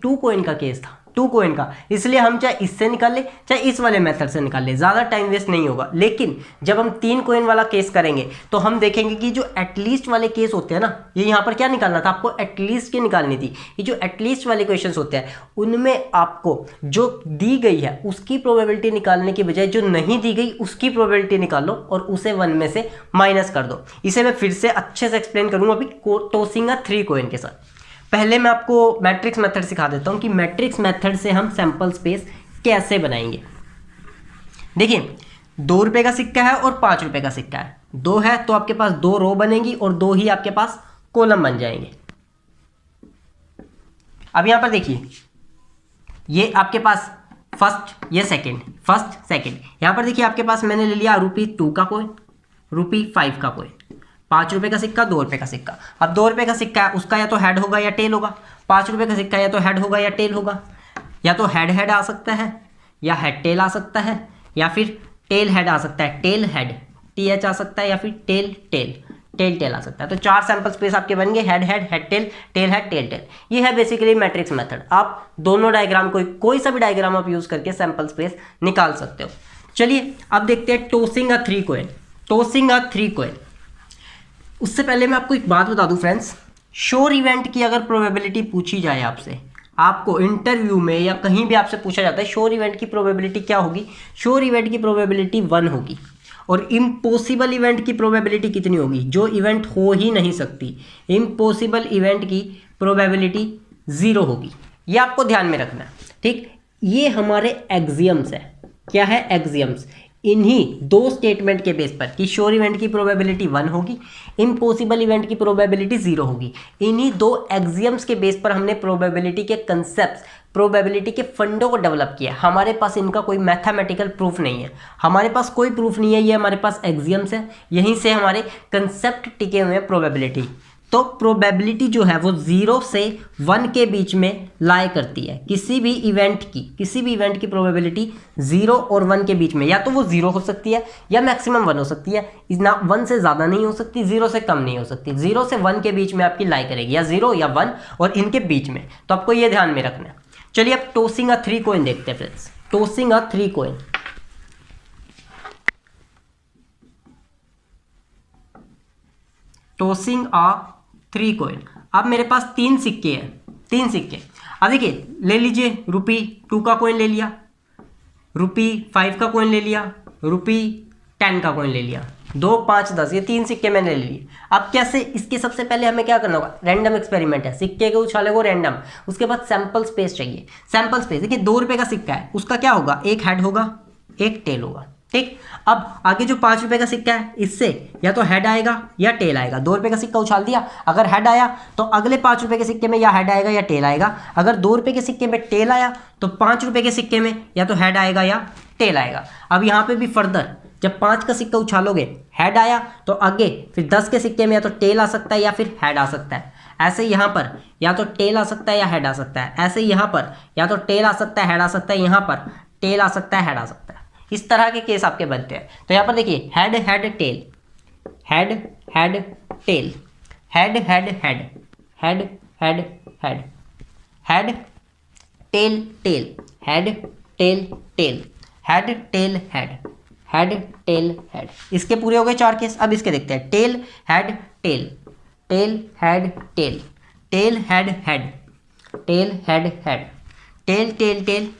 Speaker 1: 2 कॉइन का केस था, 2 कॉइन का, इसलिए हम चाहे इससे निकाल ले चाहे इस वाले मेथड से निकाल ले, ज़्यादा टाइम वेस्ट नहीं होगा। लेकिन जब हम 3 कॉइन वाला केस करेंगे तो हम देखेंगे कि जो एटलीस्ट वाले केस होते हैं ना, ये यहाँ पर क्या निकालना था आपको, एटलीस्ट की निकालनी थी। ये जो एटलीस्ट वाले क्वेश्चंस होते हैं उनमें आपको जो दी गई है उसकी प्रोबेबिलिटी निकालने की बजाय जो नहीं दी गई उसकी प्रोबेबिलिटी निकालो और उसे 1 में से माइनस कर दो। इसे मैं फिर से अच्छे से एक्सप्लेन करूँगा अभी टॉसिंग 3 कॉइन के साथ। पहले मैं आपको मैट्रिक्स मेथड सिखा देता हूं कि मैट्रिक्स मेथड से हम सैंपल स्पेस कैसे बनाएंगे। देखिए 2 रुपए का सिक्का है और 5 रुपए का सिक्का है, 2 है तो आपके पास 2 रो बनेंगी और 2 ही आपके पास कॉलम बन जाएंगे। अब यहां पर देखिए ये आपके पास फर्स्ट, ये सेकंड, फर्स्ट सेकंड। यहां पर देखिए आपके पास मैंने ले लिया ₹2 का कॉइन, ₹5 का कॉइन, 5 रुपए का सिक्का, 2 रुपए का सिक्का। अब 2 रुपए का सिक्का है उसका या तो हेड होगा या टेल होगा, 5 रुपए का सिक्का या तो हेड होगा या टेल होगा, या तो हेड हेड आ सकता है या हेड टेल आ सकता है या फिर टेल हेड आ सकता है, टेल हेड TH आ सकता है, या फिर टेल टेल टेल टेल आ सकता है। तो 4 सैंपल स्पेस आपके बन गए, head head, head tail, tail head, tail tail. ये है बेसिकली मैट्रिक्स मेथड। आप दोनों डायग्राम कोई सा भी डायग्राम आप यूज करके सैंपल स्पेस निकाल सकते हो। चलिए अब देखते हैं टॉसिंग 3 कॉइन। टॉसिंग 3 कॉइन, उससे पहले मैं आपको एक बात बता दूं फ्रेंड्स, श्योर इवेंट की अगर प्रोबेबिलिटी पूछी जाए आपसे, आपको इंटरव्यू में या कहीं भी आपसे पूछा जाता है श्योर इवेंट की प्रोबेबिलिटी क्या होगी, श्योर इवेंट की प्रोबेबिलिटी 1 होगी। और इम्पॉसिबल इवेंट की प्रोबेबिलिटी कितनी होगी, जो इवेंट हो ही नहीं सकती, इम्पॉसिबल इवेंट की प्रोबेबिलिटी 0 होगी। ये आपको ध्यान में रखना है, ठीक। ये हमारे एक्सियम्स है। क्या है, एक्सियम्स। इन्हीं दो स्टेटमेंट के बेस पर कि श्योर इवेंट की प्रोबेबिलिटी 1 होगी, इम्पॉसिबल इवेंट की प्रोबेबिलिटी 0 होगी, इन्हीं दो एक्सियम्स के बेस पर हमने प्रोबेबिलिटी के कंसेप्ट, प्रोबेबिलिटी के फंडों को डेवलप किया। हमारे पास इनका कोई मैथमेटिकल प्रूफ नहीं है, हमारे पास कोई प्रूफ नहीं है, ये हमारे पास एक्सियम्स है, यहीं से हमारे कंसेप्ट टिके हुए हैं प्रोबेबिलिटी। तो प्रोबेबिलिटी जो है वो 0 से 1 के बीच में लाई करती है। किसी भी इवेंट की प्रोबेबिलिटी 0 और 1 के बीच में, या तो वो 0 हो सकती है या मैक्सिमम 1 हो सकती है, ना 1 से ज़्यादा नहीं हो सकती, 0 से कम नहीं हो सकती, 0 से 1 के बीच में आपकी लाई करेगी, या 0 या 1 और इनके बीच में। तो आपको ये ध्यान में रखना है। चलिए अब टॉसिंग अ 3 कॉइन देखते हैं फ्रेंड्स। टॉसिंग अ 3 कॉइन, टॉसिंग अ 3 कॉइन। अब मेरे पास 3 सिक्के हैं, 3 सिक्के। अब देखिए, ले लीजिए ₹2 का कॉइन ले लिया, ₹5 का कॉइन ले लिया, ₹10 का कॉइन ले लिया, 2, 5, 10, ये 3 सिक्के मैंने ले लिए। अब कैसे, इसके सबसे पहले हमें क्या करना होगा, रैंडम एक्सपेरिमेंट है, सिक्के के उछाले को रैंडम, उसके बाद सैंपल स्पेस चाहिए। सैंपल स्पेस देखिए, ₹2 का सिक्का है, उसका क्या होगा, एक हेड होगा, एक टेल होगा, ठीक। अब आगे जो ₹5 का सिक्का है, इससे या तो हेड आएगा या टेल आएगा। ₹2 का सिक्का उछाल दिया, अगर हेड आया तो अगले ₹5 के सिक्के में या हेड आएगा या टेल आएगा। अगर ₹2 के सिक्के में टेल आया तो ₹5 के सिक्के में या तो हेड आएगा या टेल आएगा। अब यहाँ पे भी फर्दर, जब 5 का सिक्का उछालोगे, हेड आया तो आगे फिर 10 के सिक्के में या तो टेल आ सकता है या फिर हेड आ सकता है। ऐसे यहाँ पर या तो टेल आ सकता है या हेड आ सकता है। ऐसे यहाँ पर या तो टेल आ सकता है, हेड आ सकता है, यहाँ पर टेल आ सकता है, हेड आ सकता है। इस तरह के केस आपके बनते हैं। तो यहाँ पर देखिए, head head tail, head head tail, head head head, head head head, head tail tail, head tail tail, head tail head, head tail head. इसके पूरे हो गए 4 केस। अब इसके देखते हैं, tail head tail, tail head tail, tail head head, tail head head, tail tail tail,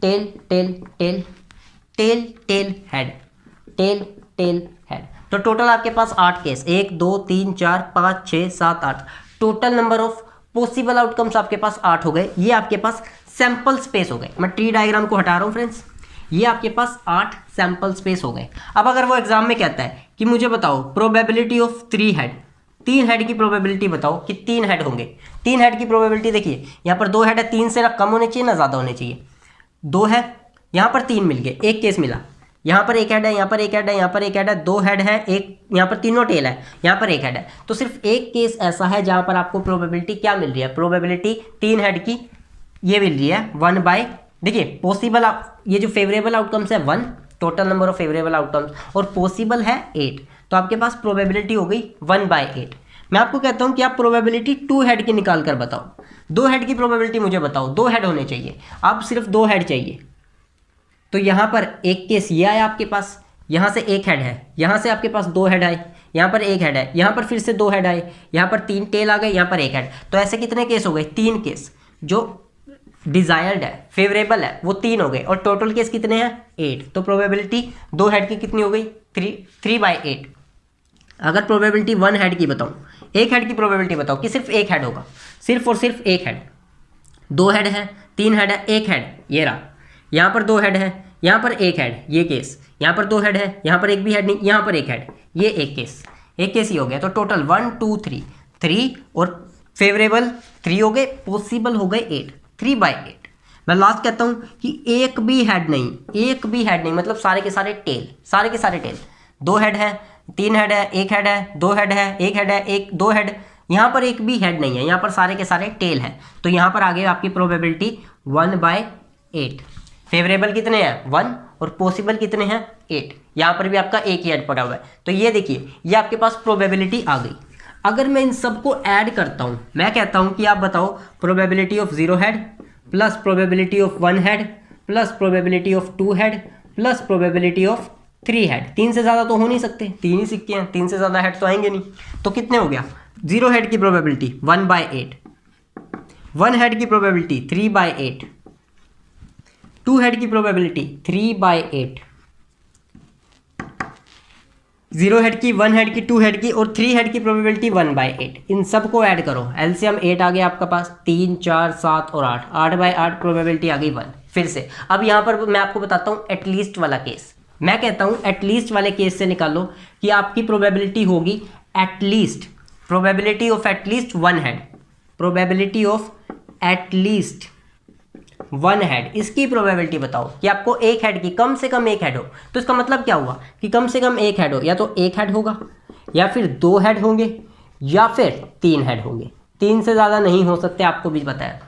Speaker 1: tail tail tail, tail tail head, tail tail head. तो total आपके पास 8 case, 1 2 3 4 5 6 7 8, total number of possible outcomes आपके पास 8 हो गए। ये आपके पास sample space हो गए। मैं ट्री डायग्राम को हटा रहा हूँ फ्रेंड्स, ये आपके पास 8 सैंपल स्पेस हो गए। अब अगर वो एग्जाम में कहता है कि मुझे बताओ प्रोबेबिलिटी ऑफ 3 हेड, 3 हेड की प्रोबेबिलिटी बताओ कि 3 हेड होंगे। 3 हेड की प्रोबेबिलिटी देखिए, यहाँ पर 2 हेड है, 3 से कम होने चाहिए ना ज़्यादा होने चाहिए। 2 है, यहाँ पर 3 मिल गए, एक केस मिला, यहाँ पर एक हेड है, यहाँ पर एक हेड है, यहाँ पर एक हेड है, 2 हेड है, एक यहाँ पर तीनों टेल है, यहाँ पर एक हेड है। तो सिर्फ एक केस ऐसा है जहाँ पर आपको प्रोबेबिलिटी क्या मिल रही है, प्रोबेबिलिटी 3 हेड की ये मिल रही है 1/, देखिए पॉसिबल, ये जो फेवरेबल आउटकम्स है 1, total number of favourable outcomes, और पॉसिबल है 8, तो आपके पास प्रोबेबिलिटी हो गई 1/8। मैं आपको कहता हूँ कि आप प्रोबेबिलिटी 2 हेड की निकाल कर बताओ, 2 हेड की प्रोबेबिलिटी मुझे बताओ, 2 हेड होने चाहिए, अब सिर्फ 2 हेड चाहिए। तो यहाँ पर एक केस ये आया आपके पास, यहाँ से एक हेड है, यहाँ से आपके पास 2 हेड आए, यहाँ पर एक हेड है, यहाँ पर फिर से 2 हेड आए, यहाँ पर 3 टेल आ गए, यहाँ पर एक हेड। तो ऐसे कितने केस हो गए, 3 केस। जो डिजायर्ड है, फेवरेबल है, वो 3 हो गए, और टोटल केस कितने हैं 8। तो प्रोबेबिलिटी 2 हेड की कितनी हो गई 3/8। अगर प्रोबेबिलिटी 1 हेड की बताऊँ, 1 हेड की प्रोबेबिलिटी बताओ कि सिर्फ एक हेड होगा, सिर्फ और सिर्फ एक हेड। 2 हेड है, 3 हेड है, एक हेड, ये रहा, यहाँ पर 2 हेड है, यहाँ पर एक हेड, ये केस, यहाँ पर 2 हेड है, यहाँ पर एक भी हेड नहीं, यहाँ पर एक हेड, ये एक केस ही हो गया। तो टोटल 1 2 3 और फेवरेबल 3 हो गए, पॉसिबल हो गए 8, 3/8। मैं लास्ट कहता हूँ कि एक भी हेड नहीं, मतलब सारे के सारे टेल, 2 हेड है, 3 हेड है, एक हेड है, 2 हेड है, एक हेड है, 2 हेड, यहाँ पर एक भी हेड नहीं है, यहाँ पर सारे के सारे टेल है। तो यहाँ पर आ गई आपकी प्रोबेबिलिटी 1/8। फेवरेबल कितने हैं 1 और पॉसिबल कितने हैं 8, यहाँ पर भी आपका एक ही हेड पड़ा हुआ है। तो ये देखिए, ये आपके पास प्रोबेबिलिटी आ गई। अगर मैं इन सबको ऐड करता हूँ, मैं कहता हूँ कि आप बताओ probability of 0 head plus probability of 1 head plus probability of 2 head plus probability of 3 head. 3 से ज़्यादा तो हो नहीं सकते, 3 ही सिक्के हैं, 3 से ज़्यादा हेड तो आएंगे नहीं। तो कितने हो गया 0 हेड की प्रोबेबिलिटी 1/8, 1 हेड की प्रोबेबिलिटी 3/8, 2 हेड की प्रोबेबिलिटी 3/8, 0 हेड की, 1 हेड की, 2 हेड की और 3 हेड की प्रोबेबिलिटी 1/8। इन सब को ऐड करो, एलसीएम 8 आ गया आपका पास, 3, 4, 7 और 8, 8/8 प्रोबेबिलिटी आ गई 1। फिर से अब यहाँ पर मैं आपको बताता हूँ एटलीस्ट वाला केस। मैं कहता हूँ एटलीस्ट वाले केस से निकालो कि आपकी प्रोबेबिलिटी होगी at least, probability of at least 1 head, probability of at least 1 head, इसकी प्रोबेबिलिटी बताओ कि आपको एक हेड की, कम से कम एक हेड हो। तो इसका मतलब क्या हुआ कि कम से कम एक हेड हो, या तो एक हेड होगा या फिर 2 हेड होंगे या फिर 3 हेड होंगे। 3 से ज़्यादा नहीं हो सकते, आपको भी बताया,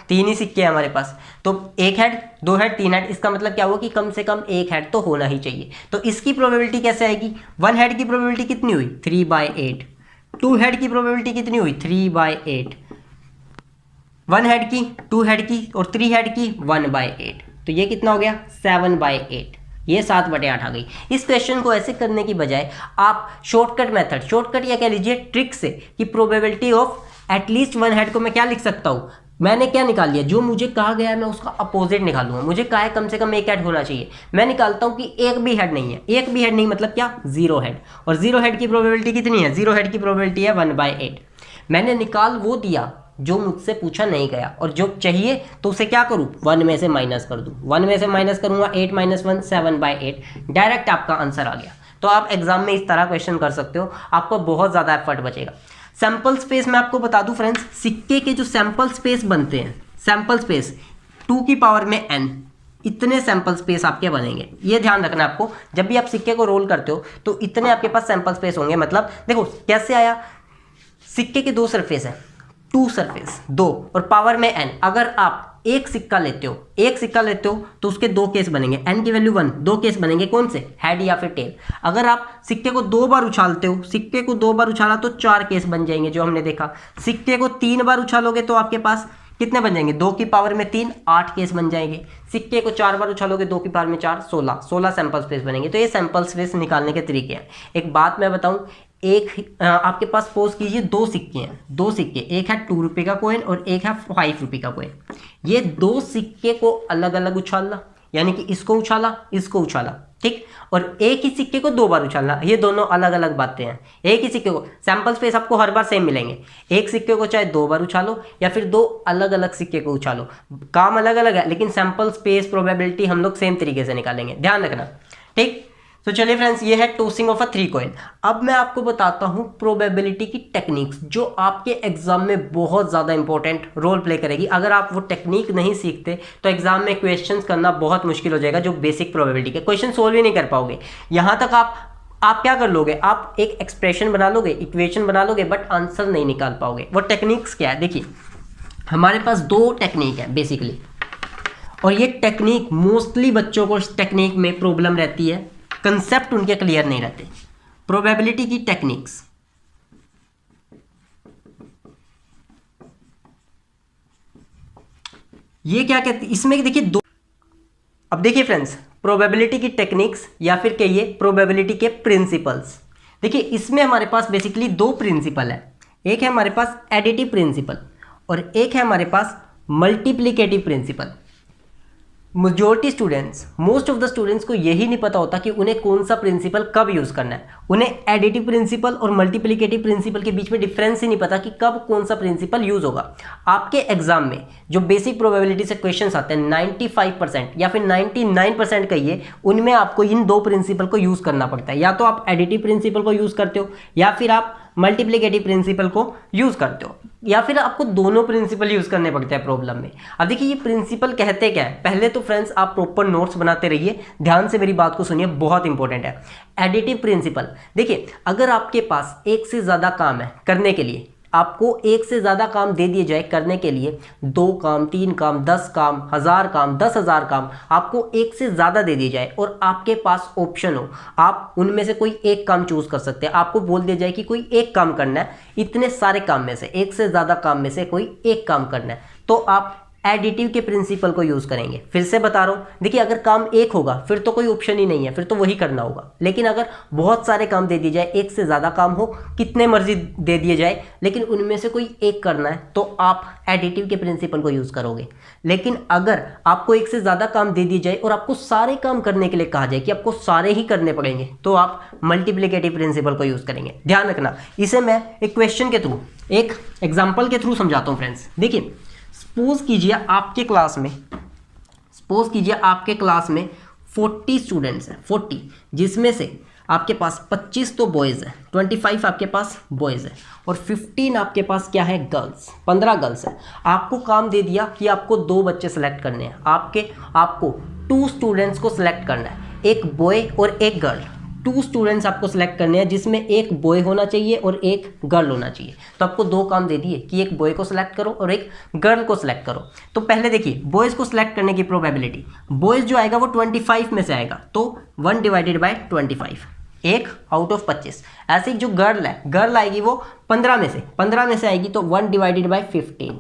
Speaker 1: 3 ही सिक्के हैं हमारे पास। तो एक हेड, 2 हेड, 3 हेड, इसका मतलब क्या हुआ कि कम से कम एक हेड तो होना ही चाहिए। तो इसकी प्रोबेबिलिटी कैसे आएगी? 1 हेड की प्रोबेबिलिटी कितनी हुई? 3/8। 2 हेड की प्रोबेबिलिटी कितनी हुई? 3/8। 1 हेड की, 2 हेड की और 3 हेड की 1/8। तो ये कितना हो गया? 7/8। ये 7/8 आ गई। इस क्वेश्चन को ऐसे करने की बजाय आप शॉर्टकट मेथड, शॉर्टकट या कह लीजिए ट्रिक से, कि प्रोबेबिलिटी ऑफ एटलीस्ट 1 हेड को मैं क्या लिख सकता हूँ, मैंने क्या निकाल लिया, जो मुझे कहा गया है मैं उसका अपोजिट निकालूंगा। मुझे कहा है कम से कम एक हेड होना चाहिए, मैं निकालता हूँ कि एक भी हेड नहीं है। एक भी हेड नहीं मतलब क्या? 0 हेड। और 0 हेड की प्रोबेबिलिटी कितनी है? 0 हेड की प्रोबेबिलिटी है 1/8। मैंने निकाल वो दिया जो मुझसे पूछा नहीं गया, और जो चाहिए तो उसे क्या करूँ? 1 में से माइनस कर दूँ। 1 में से माइनस करूँगा, 8 - 1 7/8, डायरेक्ट आपका आंसर आ गया। तो आप एग्जाम में इस तरह क्वेश्चन कर सकते हो, आपको बहुत ज़्यादा एफर्ट बचेगा। सैंपल स्पेस मैं आपको बता दूं फ्रेंड्स, सिक्के के जो सैंपल स्पेस बनते हैं, सैंपल स्पेस 2 की पावर में n, इतने सैंपल स्पेस आपके बनेंगे। ये ध्यान रखना आपको, जब भी आप सिक्के को रोल करते हो तो इतने आपके पास सैंपल स्पेस होंगे। मतलब देखो कैसे आया, सिक्के के 2 सरफेस है, 2 सरफेस 2 और पावर में n। अगर आप एक सिक्का लेते हो तो उसके 2 केस बनेंगे, n की वैल्यू 1, 2 केस बनेंगे, कौन से? हेड या फिर टेल। अगर आप सिक्के को 2 बार उछालते हो, सिक्के को 2 बार उछाला तो 4 केस बन जाएंगे, जो हमने देखा। सिक्के को 3 बार उछालोगे तो आपके पास कितने बन जाएंगे? 2 की पावर में 3, 8 केस बन जाएंगे। सिक्के को 4 बार उछालोगे, 2 की पावर में 4, 16 सैंपल स्पेस बनेंगे। तो ये सैंपल स्पेस निकालने के तरीके हैं। एक बात मैं बताऊं, एक आपके पास सपोज कीजिए 2 सिक्के हैं, 2 सिक्के, एक है 2 रुपये का कॉइन और एक है 5 रुपये का कॉइन। ये 2 सिक्के को अलग अलग उछालना, यानी कि इसको उछाला, इसको उछाला, ठीक, और एक ही सिक्के को 2 बार उछालना, ये दोनों अलग अलग बातें हैं। एक ही सिक्के को, सैंपल स्पेस आपको हर बार सेम मिलेंगे। एक सिक्के को चाहे 2 बार उछालो या फिर 2 अलग अलग सिक्के को उछालो, काम अलग अलग है, लेकिन सैंपल स्पेस प्रोबेबिलिटी हम लोग सेम तरीके से निकालेंगे, ध्यान रखना, ठीक। तो चलिए फ्रेंड्स, ये है टॉसिंग ऑफ अ 3 कॉइन। अब मैं आपको बताता हूँ प्रोबेबिलिटी की टेक्निक्स, जो आपके एग्जाम में बहुत ज़्यादा इंपॉर्टेंट रोल प्ले करेगी। अगर आप वो टेक्निक नहीं सीखते तो एग्जाम में क्वेश्चंस करना बहुत मुश्किल हो जाएगा। जो बेसिक प्रोबेबिलिटी के क्वेश्चन सोल्व ही नहीं कर पाओगे। यहाँ तक आप क्या कर लोगे, आप एक एक्सप्रेशन बना लोगे, इक्वेशन बना लोगे, बट आंसर नहीं निकाल पाओगे। वो टेक्निक्स क्या है? देखिए, हमारे पास 2 टेक्निक है बेसिकली, और ये टेक्निक मोस्टली बच्चों को इस टेक्निक में प्रॉब्लम रहती है, कंसेप्ट उनके क्लियर नहीं रहते। प्रोबेबिलिटी की टेक्निक्स, ये क्या कहते हैं इसमें, देखिए 2। अब देखिए फ्रेंड्स, प्रोबेबिलिटी की टेक्निक्स या फिर कहिए प्रोबेबिलिटी के प्रिंसिपल्स। देखिए इसमें हमारे पास बेसिकली 2 प्रिंसिपल है। एक है हमारे पास एडिटिव प्रिंसिपल और एक है हमारे पास multiplicative principle. Majority students, most of the students को यही नहीं पता होता कि उन्हें कौन सा प्रिंसिपल कब यूज़ करना है। उन्हें एडिटिव प्रिंसिपल और मल्टीप्लिकेटिव प्रिंसिपल के बीच में डिफरेंस ही नहीं पता कि कब कौन सा प्रिंसिपल यूज़ होगा। आपके एग्जाम में जो बेसिक प्रोबेबिलिटी से क्वेश्चंस आते हैं 95% या फिर 99% कहिए, उनमें आपको इन 2 प्रिंसिपल को यूज़ करना पड़ता है। या तो आप एडिटिव प्रिंसिपल को यूज़ करते हो या फिर आप मल्टीप्लिकेटिव प्रिंसिपल को यूज़ करते हो, या फिर आपको दोनों प्रिंसिपल यूज़ करने पड़ते हैं प्रॉब्लम में। अब देखिए ये प्रिंसिपल कहते क्या है, पहले तो फ्रेंड्स आप प्रॉपर नोट्स बनाते रहिए, ध्यान से मेरी बात को सुनिए, बहुत इंपॉर्टेंट है। एडिटिव प्रिंसिपल, देखिए अगर आपके पास एक से ज़्यादा काम है करने के लिए, आपको एक से ज़्यादा काम दे दिए जाए करने के लिए, 2 काम, 3 काम, 10 काम, 1000 काम, 10,000 काम आपको एक से ज़्यादा दे दिए जाए और आपके पास ऑप्शन हो, आप उनमें से कोई एक काम चूज़ कर सकते हैं। आपको बोल दिया जाए कि कोई एक काम करना है, इतने सारे काम में से एक से ज़्यादा काम में से कोई एक काम करना है, तो आप एडिटिव के प्रिंसिपल को यूज़ करेंगे। फिर से बता रहा हूँ, देखिए अगर काम एक होगा फिर तो कोई ऑप्शन ही नहीं है, फिर तो वही करना होगा। लेकिन अगर बहुत सारे काम दे दिए जाए, एक से ज़्यादा काम हो, कितने मर्जी दे दिए जाए, लेकिन उनमें से कोई एक करना है तो आप एडिटिव के प्रिंसिपल को यूज़ करोगे। लेकिन अगर आपको एक से ज़्यादा काम दे दिए जाए और आपको सारे काम करने के लिए कहा जाए कि आपको सारे ही करने पड़ेंगे, तो आप मल्टीप्लिकेटिव प्रिंसिपल को यूज़ करेंगे। ध्यान रखना, इसे मैं एक क्वेश्चन के थ्रू, एक एग्जाम्पल के थ्रू समझाता हूँ फ्रेंड्स। देखिए सपोज कीजिए आपके क्लास में 40 स्टूडेंट्स हैं, 40, जिसमें से आपके पास 25 तो बॉयज़ हैं, 25 आपके पास बॉयज़ हैं और 15 आपके पास क्या है, गर्ल्स, 15 गर्ल्स हैं। आपको काम दे दिया कि आपको 2 बच्चे सेलेक्ट करने हैं, आपको 2 स्टूडेंट्स को सिलेक्ट करना है, एक बॉय और एक गर्ल। 2 स्टूडेंट्स आपको सिलेक्ट करने हैं जिसमें एक बॉय होना चाहिए और एक गर्ल होना चाहिए। तो आपको 2 काम दे दिए कि एक बॉय को सिलेक्ट करो और एक गर्ल को सिलेक्ट करो। तो पहले देखिए बॉयज़ को सिलेक्ट करने की प्रोबेबिलिटी, बॉयज़ जो आएगा वो 25 में से आएगा, तो 1 डिवाइडेड बाय 25, 1 आउट ऑफ 25। ऐसे ही जो गर्ल है, गर्ल आएगी वो 15 में से आएगी, तो 1 डिवाइडेड बाय 15,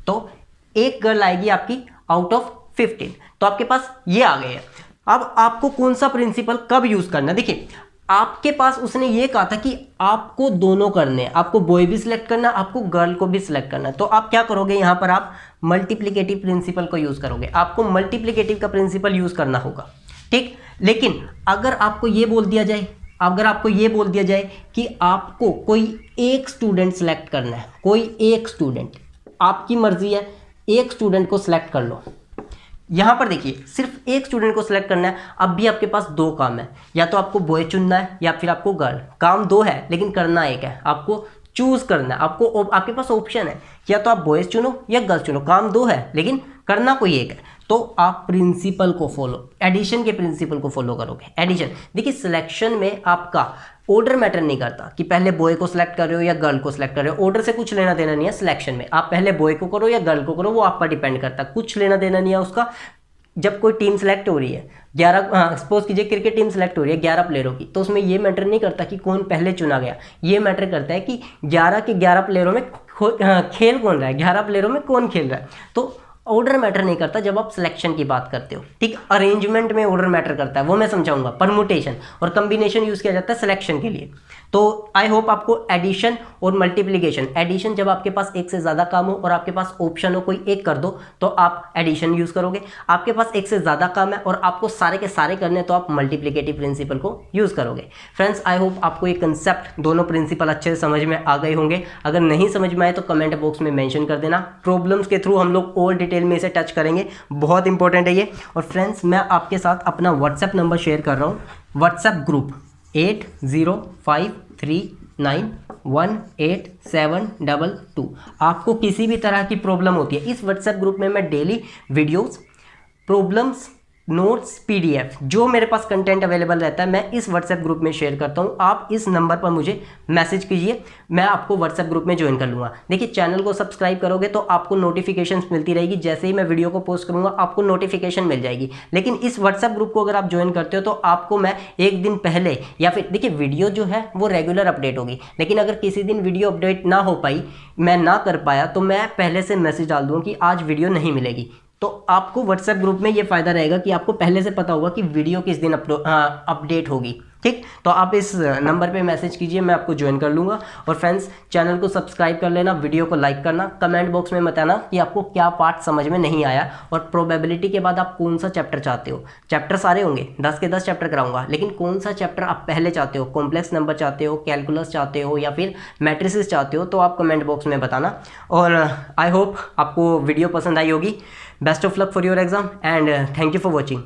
Speaker 1: तो एक गर्ल आएगी आपकी आउट ऑफ 15। तो आपके पास ये आ गए हैं। अब आपको कौन सा प्रिंसिपल कब यूज़ करना है, देखिए आपके पास उसने ये कहा था कि आपको दोनों करने हैं, आपको बॉय भी सिलेक्ट करना, आपको गर्ल को भी सिलेक्ट करना है। तो आप क्या करोगे, यहाँ पर आप मल्टीप्लिकेटिव प्रिंसिपल को यूज़ करोगे, आपको मल्टीप्लिकेटिव का प्रिंसिपल यूज़ करना होगा, ठीक। लेकिन अगर आपको ये बोल दिया जाए कि आपको कोई एक स्टूडेंट सेलेक्ट करना है, कोई एक स्टूडेंट, आपकी मर्जी है, एक स्टूडेंट को सिलेक्ट कर लो। यहाँ पर देखिए सिर्फ एक स्टूडेंट को सिलेक्ट करना है। अब भी आपके पास 2 काम है, या तो आपको बॉय चुनना है या फिर आपको गर्ल। काम 2 है लेकिन करना एक है, आपको चूज करना है। आपके पास ऑप्शन है, या तो आप बॉयज चुनो या गर्ल्स चुनो। काम 2 है लेकिन करना कोई एक है। तो आप प्रिंसिपल को फॉलो, एडिशन के प्रिंसिपल को फॉलो करोगे। एडिशन, देखिए सिलेक्शन में आपका ऑर्डर मैटर नहीं करता कि पहले बॉय को सिलेक्ट कर रहे हो या गर्ल को सिलेक्ट कर रहे हो। ऑर्डर से कुछ लेना देना नहीं है सिलेक्शन में। आप पहले बॉय को करो या गर्ल को करो, वो आप पर डिपेंड करता है, कुछ लेना देना नहीं है उसका। जब कोई टीम सेलेक्ट हो रही है, 11, सपोज कीजिए क्रिकेट टीम सेलेक्ट हो रही है 11 प्लेयरों की, तो उसमें ये मैटर नहीं करता कि कौन पहले चुना गया। ये मैटर करता है कि 11 के 11 प्लेयरों में खेल कौन रहा है, 11 प्लेयरों में कौन खेल रहा है। तो ऑर्डर मैटर नहीं करता जब आप सिलेक्शन की बात करते हो, ठीक। अरेंजमेंट में ऑर्डर मैटर करता है, वो मैं समझाऊंगा। परमुटेशन और कम्बिनेशन यूज़ किया जाता है सिलेक्शन के लिए। तो आई होप आपको एडिशन और मल्टीप्लिकेशन, एडिशन जब आपके पास एक से ज़्यादा काम हो और आपके पास ऑप्शन हो कोई एक कर दो तो आप एडिशन यूज़ करोगे। आपके पास एक से ज़्यादा काम है और आपको सारे के सारे करने तो आप मल्टीप्लिकेटिव प्रिंसिपल को यूज़ करोगे। फ्रेंड्स आई होप आपको ये कंसेप्ट, दोनों प्रिंसिपल अच्छे से समझ में आ गए होंगे। अगर नहीं समझ में आए तो कमेंट बॉक्स में मेंशन कर देना। प्रॉब्लम्स के थ्रू हम लोग और डिटेल में इसे टच करेंगे, बहुत इंपॉर्टेंट है ये। और फ्रेंड्स मैं आपके साथ अपना व्हाट्सएप नंबर शेयर कर रहा हूँ, व्हाट्सएप ग्रुप 8053918722। आपको किसी भी तरह की प्रॉब्लम होती है, इस व्हाट्सएप ग्रुप में मैं daily videos, problems, notes, PDF जो मेरे पास कंटेंट अवेलेबल रहता है मैं इस व्हाट्सएप ग्रुप में शेयर करता हूँ। आप इस नंबर पर मुझे मैसेज कीजिए, मैं आपको व्हाट्सएप ग्रुप में ज्वाइन कर लूँगा। देखिए चैनल को सब्सक्राइब करोगे तो आपको नोटिफिकेशंस मिलती रहेगी, जैसे ही मैं वीडियो को पोस्ट करूँगा आपको नोटिफिकेशन मिल जाएगी। लेकिन इस व्हाट्सएप ग्रुप को अगर आप ज्वाइन करते हो तो आपको मैं एक दिन पहले, या फिर देखिए वीडियो जो है वो रेगुलर अपडेट होगी, लेकिन अगर किसी दिन वीडियो अपडेट ना हो पाई, मैं ना कर पाया, तो मैं पहले से मैसेज डाल दूँ कि आज वीडियो नहीं मिलेगी। तो आपको व्हाट्सएप ग्रुप में ये फ़ायदा रहेगा कि आपको पहले से पता होगा कि वीडियो किस दिन अपडेट होगी, ठीक। तो आप इस नंबर पे मैसेज कीजिए, मैं आपको ज्वाइन कर लूँगा। और फ्रेंड्स चैनल को सब्सक्राइब कर लेना, वीडियो को लाइक करना, कमेंट बॉक्स में बताना कि आपको क्या पार्ट समझ में नहीं आया और प्रोबेबिलिटी के बाद आप कौन सा चैप्टर चाहते हो। चैप्टर सारे होंगे, 10 के 10 चैप्टर कराऊंगा, लेकिन कौन सा चैप्टर आप पहले चाहते हो, कॉम्प्लेक्स नंबर चाहते हो, कैलकुलस चाहते हो या फिर मैट्रिसेस चाहते हो, तो आप कमेंट बॉक्स में बताना। और आई होप आपको वीडियो पसंद आई होगी। Best of luck for your exam and thank you for watching.